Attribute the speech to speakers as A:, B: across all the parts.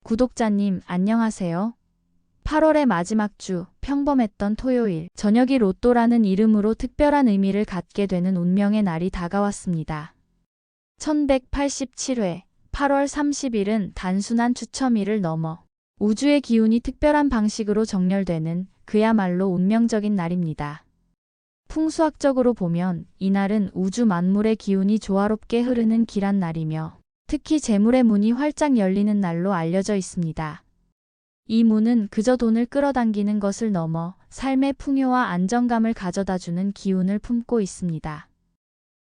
A: 구독자님, 안녕하세요. 8월의 마지막 주, 평범했던 토요일, 저녁이 로또라는 이름으로 특별한 의미를 갖게 되는 운명의 날이 다가왔습니다. 1187회, 8월 30일은 단순한 추첨일을 넘어 우주의 기운이 특별한 방식으로 정렬되는 그야말로 운명적인 날입니다. 풍수학적으로 보면 이날은 우주 만물의 기운이 조화롭게 흐르는 길한 날이며 특히 재물의 문이 활짝 열리는 날로 알려져 있습니다. 이 문은 그저 돈을 끌어당기는 것을 넘어 삶의 풍요와 안정감을 가져다주는 기운을 품고 있습니다.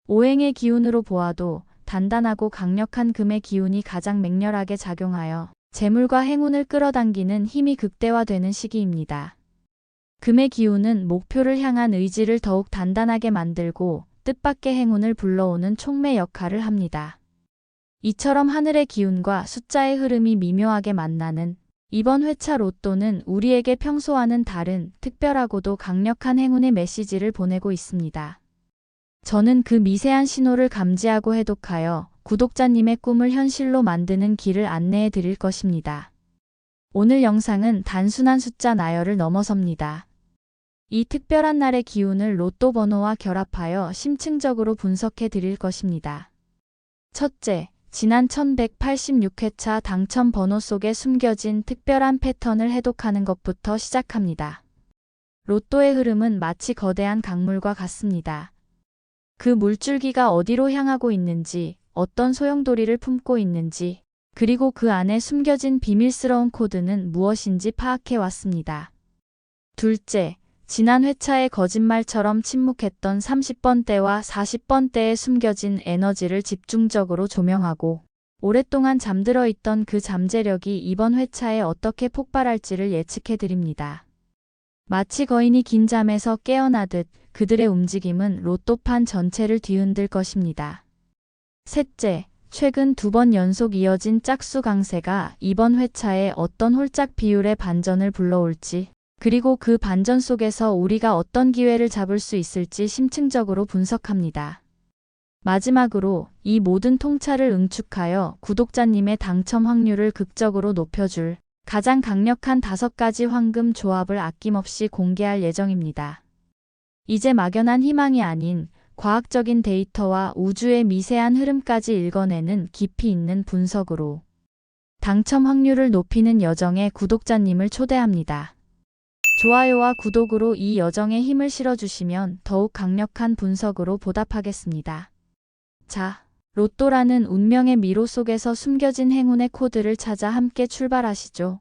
A: 오행의 기운으로 보아도 단단하고 강력한 금의 기운이 가장 맹렬하게 작용하여 재물과 행운을 끌어당기는 힘이 극대화되는 시기입니다. 금의 기운은 목표를 향한 의지를 더욱 단단하게 만들고 뜻밖의 행운을 불러오는 촉매 역할을 합니다. 이처럼 하늘의 기운과 숫자의 흐름이 미묘하게 만나는 이번 회차 로또는 우리에게 평소와는 다른 특별하고도 강력한 행운의 메시지를 보내고 있습니다. 저는 그 미세한 신호를 감지하고 해독하여 구독자님의 꿈을 현실로 만드는 길을 안내해 드릴 것입니다. 오늘 영상은 단순한 숫자 나열을 넘어섭니다. 이 특별한 날의 기운을 로또 번호와 결합하여 심층적으로 분석해 드릴 것입니다. 첫째, 지난 1186회차 당첨 번호 속에 숨겨진 특별한 패턴을 해독하는 것부터 시작합니다. 로또의 흐름은 마치 거대한 강물과 같습니다. 그 물줄기가 어디로 향하고 있는지, 어떤 소용돌이를 품고 있는지, 그리고 그 안에 숨겨진 비밀스러운 코드는 무엇인지 파악해 왔습니다. 둘째, 지난 회차의 거짓말처럼 침묵했던 30번대와 40번대에 숨겨진 에너지를 집중적으로 조명하고 오랫동안 잠들어 있던 그 잠재력이 이번 회차에 어떻게 폭발할지를 예측해 드립니다. 마치 거인이 긴 잠에서 깨어나듯 그들의 움직임은 로또판 전체를 뒤흔들 것입니다. 셋째, 최근 2번 연속 이어진 짝수 강세가 이번 회차에 어떤 홀짝 비율의 반전을 불러올지, 그리고 그 반전 속에서 우리가 어떤 기회를 잡을 수 있을지 심층적으로 분석합니다. 마지막으로 이 모든 통찰을 응축하여 구독자님의 당첨 확률을 극적으로 높여줄 가장 강력한 5가지 황금 조합을 아낌없이 공개할 예정입니다. 이제 막연한 희망이 아닌 과학적인 데이터와 우주의 미세한 흐름까지 읽어내는 깊이 있는 분석으로 당첨 확률을 높이는 여정에 구독자님을 초대합니다. 좋아요와 구독으로 이 여정에 힘을 실어주시면 더욱 강력한 분석으로 보답하겠습니다. 자, 로또라는 운명의 미로 속에서 숨겨진 행운의 코드를 찾아 함께 출발하시죠.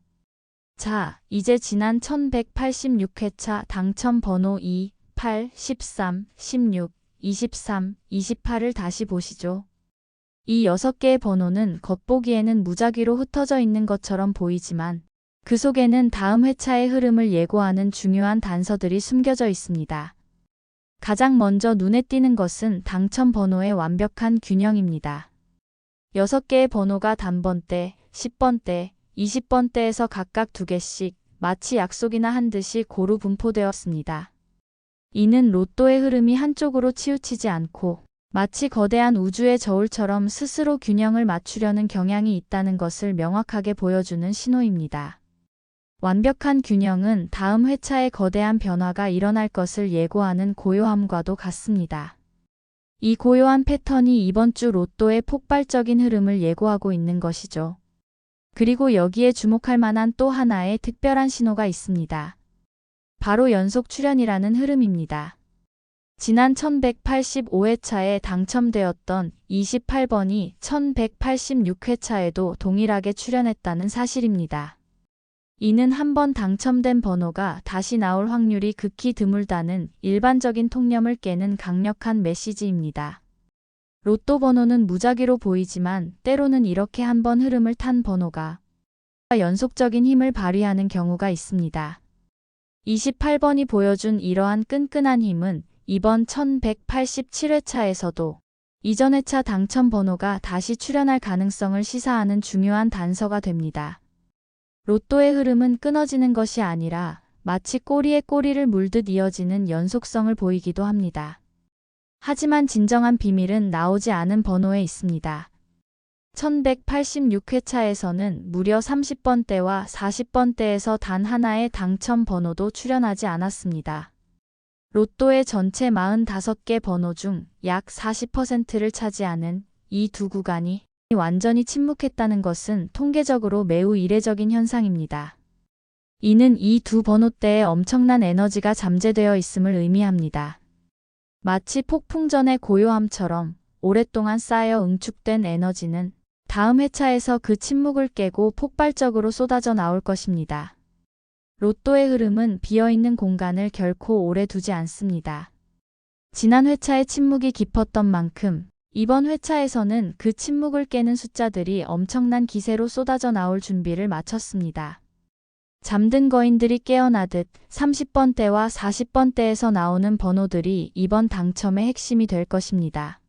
A: 자, 이제 지난 1186회차 당첨 번호 2, 8, 13, 16, 23, 28을 다시 보시죠. 이 6개의 번호는 겉보기에는 무작위로 흩어져 있는 것처럼 보이지만 그 속에는 다음 회차의 흐름을 예고하는 중요한 단서들이 숨겨져 있습니다. 가장 먼저 눈에 띄는 것은 당첨 번호의 완벽한 균형입니다. 6개의 번호가 단번대, 10번대, 20번대에서 각각 2개씩 마치 약속이나 한 듯이 고루 분포되었습니다. 이는 로또의 흐름이 한쪽으로 치우치지 않고 마치 거대한 우주의 저울처럼 스스로 균형을 맞추려는 경향이 있다는 것을 명확하게 보여주는 신호입니다. 완벽한 균형은 다음 회차에 거대한 변화가 일어날 것을 예고하는 고요함과도 같습니다. 이 고요한 패턴이 이번 주 로또의 폭발적인 흐름을 예고하고 있는 것이죠. 그리고 여기에 주목할 만한 또 하나의 특별한 신호가 있습니다. 바로 연속 출현이라는 흐름입니다. 지난 1185회차에 당첨되었던 28번이 1186회차에도 동일하게 출현했다는 사실입니다. 이는 한 번 당첨된 번호가 다시 나올 확률이 극히 드물다는 일반적인 통념을 깨는 강력한 메시지입니다. 로또 번호는 무작위로 보이지만 때로는 이렇게 한 번 흐름을 탄 번호가 연속적인 힘을 발휘하는 경우가 있습니다. 28번이 보여준 이러한 끈끈한 힘은 이번 1187회차에서도 이전 회차 당첨 번호가 다시 출현할 가능성을 시사하는 중요한 단서가 됩니다. 로또의 흐름은 끊어지는 것이 아니라 마치 꼬리에 꼬리를 물듯 이어지는 연속성을 보이기도 합니다. 하지만 진정한 비밀은 나오지 않은 번호에 있습니다. 1186회차에서는 무려 30번대와 40번대에서 단 하나의 당첨 번호도 출현하지 않았습니다. 로또의 전체 45개 번호 중 약 40%를 차지하는 이 두 구간이 완전히 침묵했다는 것은 통계적으로 매우 이례적인 현상입니다. 이는 이 두 번호대에 엄청난 에너지가 잠재되어 있음을 의미합니다. 마치 폭풍전의 고요함처럼 오랫동안 쌓여 응축된 에너지는 다음 회차에서 그 침묵을 깨고 폭발적으로 쏟아져 나올 것입니다. 로또의 흐름은 비어있는 공간을 결코 오래 두지 않습니다. 지난 회차의 침묵이 깊었던 만큼 이번 회차에서는 그 침묵을 깨는 숫자들이 엄청난 기세로 쏟아져 나올 준비를 마쳤습니다. 잠든 거인들이 깨어나듯 30번대와 40번대에서 나오는 번호들이 이번 당첨의 핵심이 될 것입니다.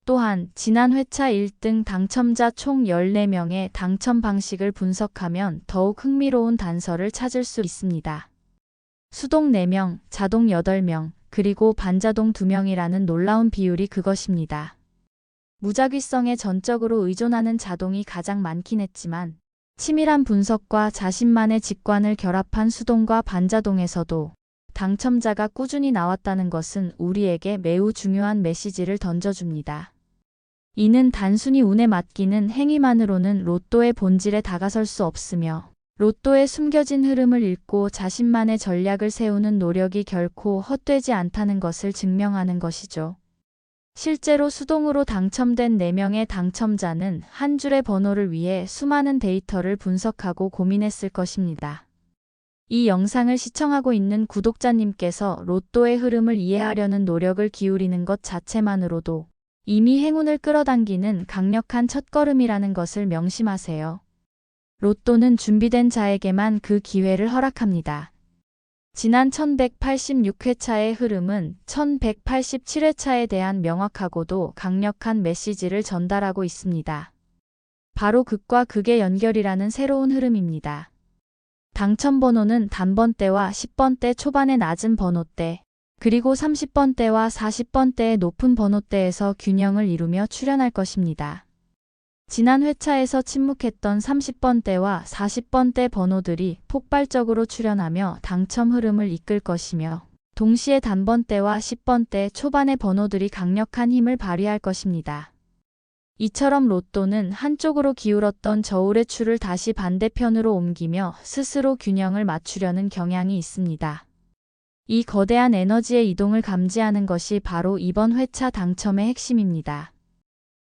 A: 또한 지난 회차 1등 당첨자 총 14명의 당첨 방식을 분석하면 더욱 흥미로운 단서를 찾을 수 있습니다. 수동 4명, 자동 8명, 그리고 반자동 2명이라는 놀라운 비율이 그것입니다. 무작위성에 전적으로 의존하는 자동이 가장 많긴 했지만 치밀한 분석과 자신만의 직관을 결합한 수동과 반자동에서도 당첨자가 꾸준히 나왔다는 것은 우리에게 매우 중요한 메시지를 던져줍니다. 이는 단순히 운에 맡기는 행위만으로는 로또의 본질에 다가설 수 없으며 로또의 숨겨진 흐름을 읽고 자신만의 전략을 세우는 노력이 결코 헛되지 않다는 것을 증명하는 것이죠. 실제로 수동으로 당첨된 4명의 당첨자는 한 줄의 번호를 위해 수많은 데이터를 분석하고 고민했을 것입니다. 이 영상을 시청하고 있는 구독자님께서 로또의 흐름을 이해하려는 노력을 기울이는 것 자체만으로도 이미 행운을 끌어당기는 강력한 첫걸음이라는 것을 명심하세요. 로또는 준비된 자에게만 그 기회를 허락합니다. 지난 1186회차의 흐름은 1187회차에 대한 명확하고도 강력한 메시지를 전달하고 있습니다. 바로 극과 극의 연결이라는 새로운 흐름입니다. 당첨 번호는 단번대와 10번대 초반의 낮은 번호대, 그리고 30번대와 40번대의 높은 번호대에서 균형을 이루며 출현할 것입니다. 지난 회차에서 침묵했던 30번대와 40번대 번호들이 폭발적으로 출현하며 당첨 흐름을 이끌 것이며 동시에 단번대와 10번대 초반의 번호들이 강력한 힘을 발휘할 것입니다. 이처럼 로또는 한쪽으로 기울었던 저울의 추를 다시 반대편으로 옮기며 스스로 균형을 맞추려는 경향이 있습니다. 이 거대한 에너지의 이동을 감지하는 것이 바로 이번 회차 당첨의 핵심입니다.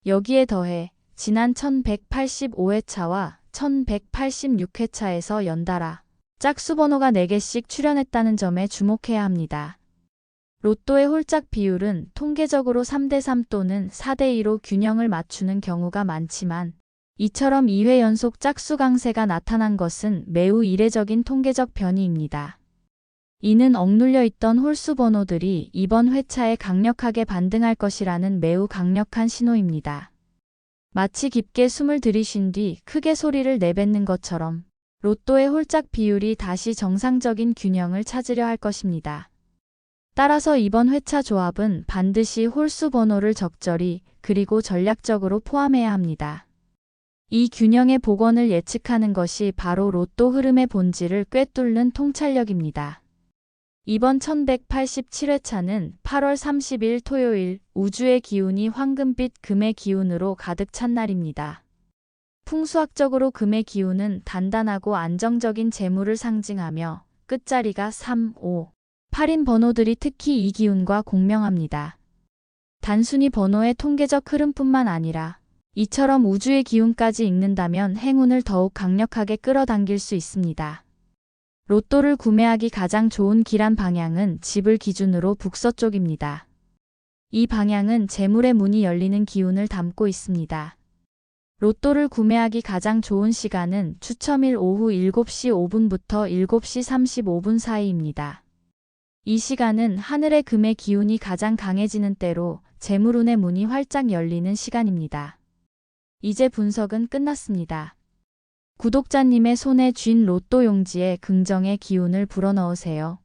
A: 여기에 더해 지난 1185회차와 1186회차에서 연달아 짝수 번호가 4개씩 출현했다는 점에 주목해야 합니다. 로또의 홀짝 비율은 통계적으로 3대3 또는 4대2로 균형을 맞추는 경우가 많지만 이처럼 2회 연속 짝수 강세가 나타난 것은 매우 이례적인 통계적 변이입니다. 이는 억눌려 있던 홀수 번호들이 이번 회차에 강력하게 반등할 것이라는 매우 강력한 신호입니다. 마치 깊게 숨을 들이쉰 뒤 크게 소리를 내뱉는 것처럼 로또의 홀짝 비율이 다시 정상적인 균형을 찾으려 할 것입니다. 따라서 이번 회차 조합은 반드시 홀수 번호를 적절히 그리고 전략적으로 포함해야 합니다. 이 균형의 복원을 예측하는 것이 바로 로또 흐름의 본질을 꿰뚫는 통찰력입니다. 이번 1187회차는 8월 30일 토요일 우주의 기운이 황금빛 금의 기운으로 가득 찬 날입니다. 풍수학적으로 금의 기운은 단단하고 안정적인 재물을 상징하며 끝자리가 3, 5, 8인 번호들이 특히 이 기운과 공명합니다. 단순히 번호의 통계적 흐름뿐만 아니라 이처럼 우주의 기운까지 읽는다면 행운을 더욱 강력하게 끌어당길 수 있습니다. 로또를 구매하기 가장 좋은 길한 방향은 집을 기준으로 북서쪽입니다. 이 방향은 재물의 문이 열리는 기운을 담고 있습니다. 로또를 구매하기 가장 좋은 시간은 추첨일 오후 7시 5분부터 7시 35분 사이입니다. 이 시간은 하늘의 금의 기운이 가장 강해지는 때로 재물운의 문이 활짝 열리는 시간입니다. 이제 분석은 끝났습니다. 구독자님의 손에 쥔 로또 용지에 긍정의 기운을 불어넣으세요.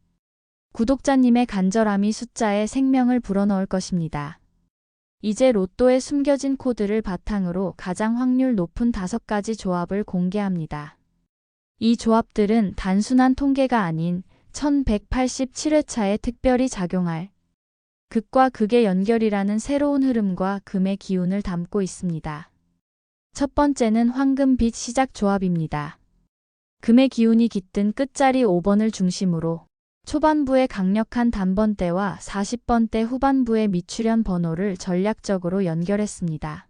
A: 구독자님의 간절함이 숫자에 생명을 불어넣을 것입니다. 이제 로또에 숨겨진 코드를 바탕으로 가장 확률 높은 5가지 조합을 공개합니다. 이 조합들은 단순한 통계가 아닌 1187회차에 특별히 작용할 극과 극의 연결이라는 새로운 흐름과 금의 기운을 담고 있습니다. 첫 번째는 황금빛 시작 조합입니다. 금의 기운이 깃든 끝자리 5번을 중심으로 초반부의 강력한 단번대와 40번대 후반부의 미출현 번호를 전략적으로 연결했습니다.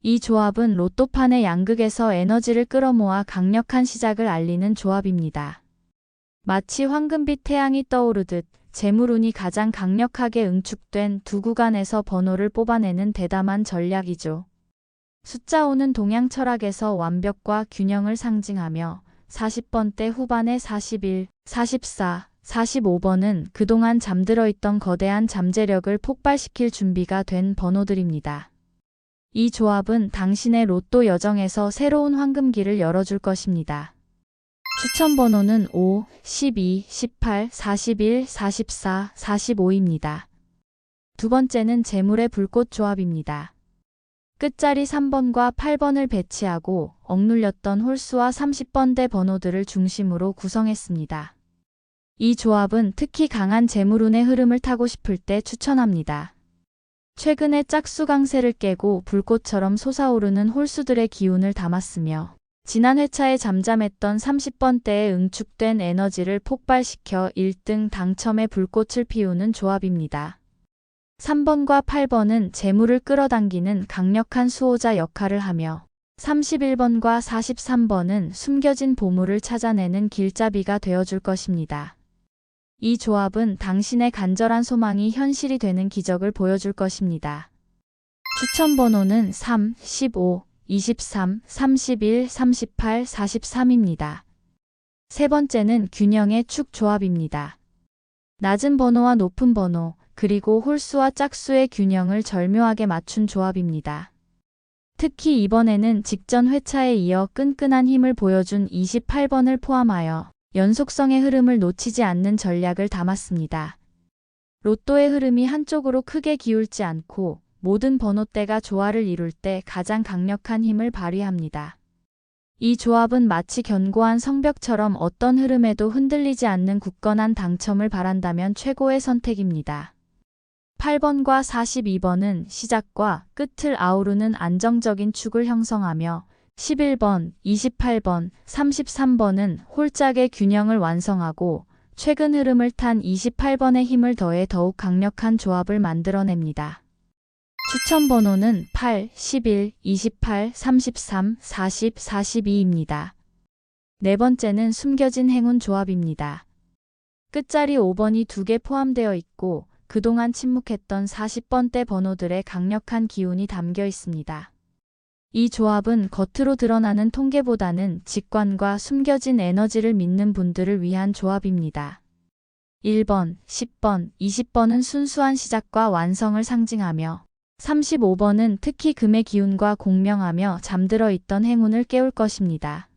A: 이 조합은 로또판의 양극에서 에너지를 끌어모아 강력한 시작을 알리는 조합입니다. 마치 황금빛 태양이 떠오르듯 재물운이 가장 강력하게 응축된 두 구간에서 번호를 뽑아내는 대담한 전략이죠. 숫자 5는 동양 철학에서 완벽과 균형을 상징하며 40번대 후반의 41, 44, 45번은 그동안 잠들어 있던 거대한 잠재력을 폭발시킬 준비가 된 번호들입니다. 이 조합은 당신의 로또 여정에서 새로운 황금기를 열어줄 것입니다. 추천 번호는 5, 12, 18, 41, 44, 45입니다. 두 번째는 재물의 불꽃 조합입니다. 끝자리 3번과 8번을 배치하고 억눌렸던 홀수와 30번대 번호들을 중심으로 구성했습니다. 이 조합은 특히 강한 재물운의 흐름을 타고 싶을 때 추천합니다. 최근에 짝수 강세를 깨고 불꽃처럼 솟아오르는 홀수들의 기운을 담았으며 지난 회차에 잠잠했던 30번대에 응축된 에너지를 폭발시켜 1등 당첨의 불꽃을 피우는 조합입니다. 3번과 8번은 재물을 끌어당기는 강력한 수호자 역할을 하며 31번과 43번은 숨겨진 보물을 찾아내는 길잡이가 되어줄 것입니다. 이 조합은 당신의 간절한 소망이 현실이 되는 기적을 보여줄 것입니다. 추천 번호는 3, 15, 23, 31, 38, 43입니다. 세 번째는 균형의 축 조합입니다. 낮은 번호와 높은 번호, 그리고 홀수와 짝수의 균형을 절묘하게 맞춘 조합입니다. 특히 이번에는 직전 회차에 이어 끈끈한 힘을 보여준 28번을 포함하여 연속성의 흐름을 놓치지 않는 전략을 담았습니다. 로또의 흐름이 한쪽으로 크게 기울지 않고 모든 번호대가 조화를 이룰 때 가장 강력한 힘을 발휘합니다. 이 조합은 마치 견고한 성벽처럼 어떤 흐름에도 흔들리지 않는 굳건한 당첨을 바란다면 최고의 선택입니다. 8번과 42번은 시작과 끝을 아우르는 안정적인 축을 형성하며 11번, 28번, 33번은 홀짝의 균형을 완성하고 최근 흐름을 탄 28번의 힘을 더해 더욱 강력한 조합을 만들어냅니다. 추천 번호는 8, 11, 28, 33, 40, 42입니다. 네 번째는 숨겨진 행운 조합입니다. 끝자리 5번이 2개 포함되어 있고 그동안 침묵했던 40번대 번호들의 강력한 기운이 담겨 있습니다. 이 조합은 겉으로 드러나는 통계보다는 직관과 숨겨진 에너지를 믿는 분들을 위한 조합입니다. 1번, 10번, 20번은 순수한 시작과 완성을 상징하며 35번은 특히 금의 기운과 공명하며 잠들어 있던 행운을 깨울 것입니다.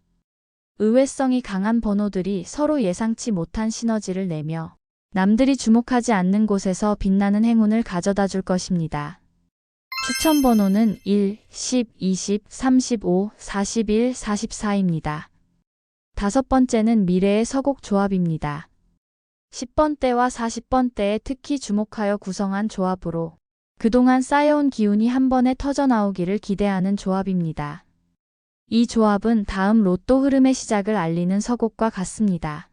A: 의외성이 강한 번호들이 서로 예상치 못한 시너지를 내며 남들이 주목하지 않는 곳에서 빛나는 행운을 가져다 줄 것입니다. 추천 번호는 1, 10, 20, 35, 41, 44입니다. 다섯 번째는 미래의 서곡 조합입니다. 10번대와 40번대에 특히 주목하여 구성한 조합으로 그동안 쌓여온 기운이 한 번에 터져나오기를 기대하는 조합입니다. 이 조합은 다음 로또 흐름의 시작을 알리는 서곡과 같습니다.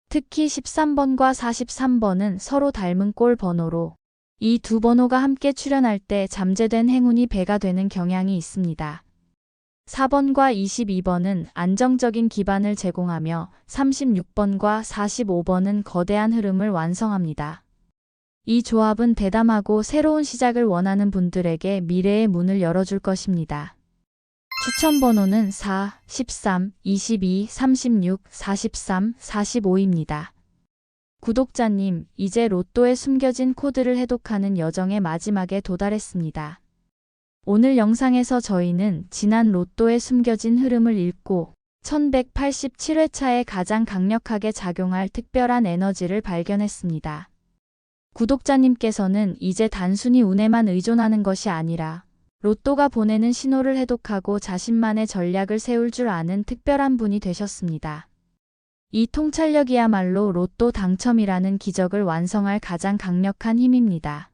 A: 특히 13번과 43번은 서로 닮은 꼴 번호로 이 두 번호가 함께 출현할 때 잠재된 행운이 배가 되는 경향이 있습니다. 4번과 22번은 안정적인 기반을 제공하며 36번과 45번은 거대한 흐름을 완성합니다. 이 조합은 대담하고 새로운 시작을 원하는 분들에게 미래의 문을 열어줄 것입니다. 추천 번호는 4, 13, 22, 36, 43, 45입니다. 구독자님, 이제 로또에 숨겨진 코드를 해독하는 여정의 마지막에 도달했습니다. 오늘 영상에서 저희는 지난 로또에 숨겨진 흐름을 읽고 1187회차에 가장 강력하게 작용할 특별한 에너지를 발견했습니다. 구독자님께서는 이제 단순히 운에만 의존하는 것이 아니라 로또가 보내는 신호를 해독하고 자신만의 전략을 세울 줄 아는 특별한 분이 되셨습니다. 이 통찰력이야말로 로또 당첨이라는 기적을 완성할 가장 강력한 힘입니다.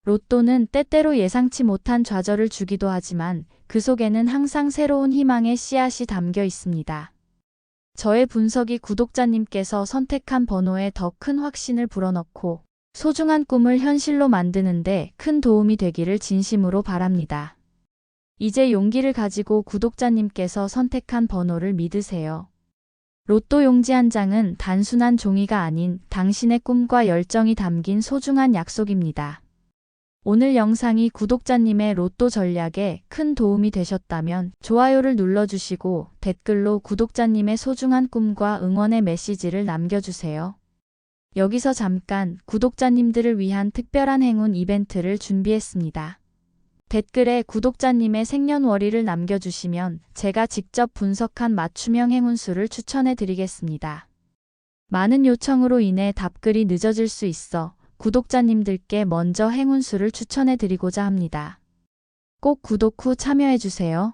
A: 로또는 때때로 예상치 못한 좌절을 주기도 하지만 그 속에는 항상 새로운 희망의 씨앗이 담겨 있습니다. 저의 분석이 구독자님께서 선택한 번호에 더 큰 확신을 불어넣고 소중한 꿈을 현실로 만드는데 큰 도움이 되기를 진심으로 바랍니다. 이제 용기를 가지고 구독자님께서 선택한 번호를 믿으세요. 로또 용지 한 장은 단순한 종이가 아닌 당신의 꿈과 열정이 담긴 소중한 약속입니다. 오늘 영상이 구독자님의 로또 전략에 큰 도움이 되셨다면 좋아요를 눌러주시고 댓글로 구독자님의 소중한 꿈과 응원의 메시지를 남겨주세요. 여기서 잠깐 구독자님들을 위한 특별한 행운 이벤트를 준비했습니다. 댓글에 구독자님의 생년월일을 남겨주시면 제가 직접 분석한 맞춤형 행운수를 추천해 드리겠습니다. 많은 요청으로 인해 답글이 늦어질 수 있어 구독자님들께 먼저 행운수를 추천해 드리고자 합니다. 꼭 구독 후 참여해 주세요.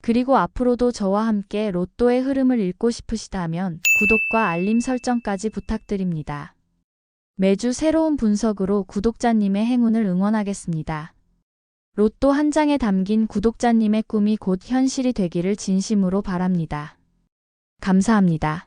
A: 그리고 앞으로도 저와 함께 로또의 흐름을 읽고 싶으시다면 구독과 알림 설정까지 부탁드립니다. 매주 새로운 분석으로 구독자님의 행운을 응원하겠습니다. 로또 한 장에 담긴 구독자님의 꿈이 곧 현실이 되기를 진심으로 바랍니다. 감사합니다.